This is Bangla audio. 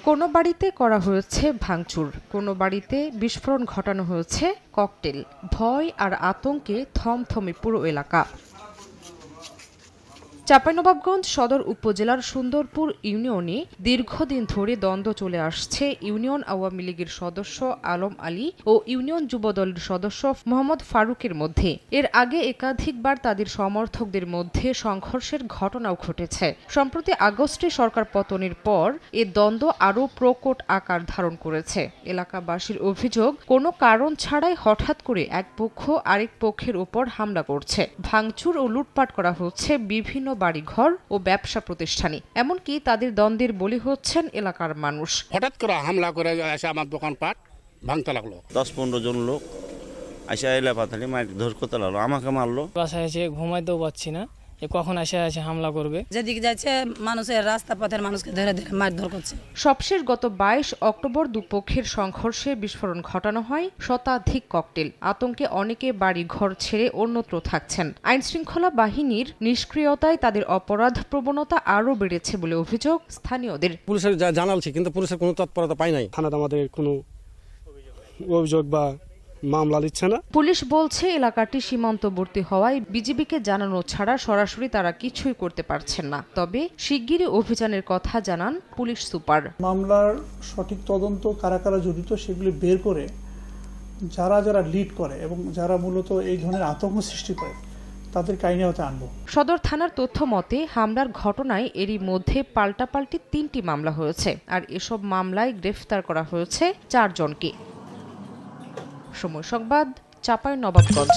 কোনো বাড়িতে করা হয়েছে ভাঙচুর, কোনো বাড়িতে বিস্ফোরণ ঘটানো হয়েছে ককটেল। ভয় আর আতঙ্কে থমথমে পুরো এলাকা। চাঁপাইনবাবগঞ্জ সদর উপজেলার সুন্দরপুর ইউনিয়নে দীর্ঘদিন ধরে দ্বন্দ্ব চলে আসছে ইউনিয়ন আওয়ামী লীগের সদস্য আলম আলী ও ইউনিয়ন যুবদলের সদস্য মোহাম্মদ ফারুকের মধ্যে। এর আগে একাধিকবার তাদের সমর্থকদের মধ্যে সংঘর্ষের ঘটনাও ঘটেছে। সম্প্রতি আগস্টে সরকার পতনের পর এ দ্বন্দ্ব আরও প্রকট আকার ধারণ করেছে। এলাকাবাসীর অভিযোগ, কোনো কারণ ছাড়াই হঠাৎ করে এক পক্ষ আরেক পক্ষের উপর হামলা করছে। ভাঙচুর ও লুটপাট করা হচ্ছে বিভিন্ন বাড়িঘর ও ব্যবসা প্রতিষ্ঠানে। এমনকি তাদের দ্বন্দ্বের বলি হচ্ছেন এলাকার মানুষ। হঠাৎ করে হামলা করে এসে আমার দোকানপাট ভাঙতে লাগলো। 10-15 জন লোক এসে এলা পাথালি মাইক ধর করতে লাগলো, আমাকে মারলো। বাসায় এসে ঘুমাইতেও পাচ্ছি না, কখন এসে হামলা করবে। যেদিকে যাচ্ছে মানুষের রাস্তা পথের মানুষকে ধরে ধরে মারধর করছে। সবশেষ গত 22 অক্টোবর দুপক্ষের সংঘর্ষে বিস্ফোরণ ঘটানো হয় শতাধিক ককটেল। আতঙ্কে অনেকে বাড়ি ঘর ছেড়ে অন্যত্র থাকছেন। আইনশৃঙ্খলা বাহিনীর নিষ্ক্রিয়তায় তাদের অপরাধ প্রবণতা আরও বেড়েছে বলে অভিযোগ স্থানীয়দের। পুলিশের জানালছি, কিন্তু পুলিশের কোনো তৎপরতা পাই নাই। থানাতে আমাদের কোনো অভিযোগ বা মামলা দিচ্ছে না। পুলিশ বলছে এলাকাটি সীমান্তবর্তী হওয়ায় বিজিবিকে জানানো ছাড়া সরাসরি তারা কিছুই করতে পারছেন না। তবে শিগগিরই অভিযানের কথা জানান পুলিশ সুপার। মামলার সঠিক তদন্ত কারা কারা জড়িত সেগুলি বের করে যারা যারা লিড করে এবং যারা মূলত এই ধরনের আতঙ্ক সৃষ্টি করে তাদের আইনের আওতায় আনবো। সদর থানার তথ্য মতে হামলার ঘটনায় এরই মধ্যে পাল্টাপাল্টি 3টি মামলা হয়েছে, আর এসব মামলায় গ্রেফতার করা হয়েছে 4 জনকে। সময় সংবাদ, চাঁপাইনবাবগঞ্জ।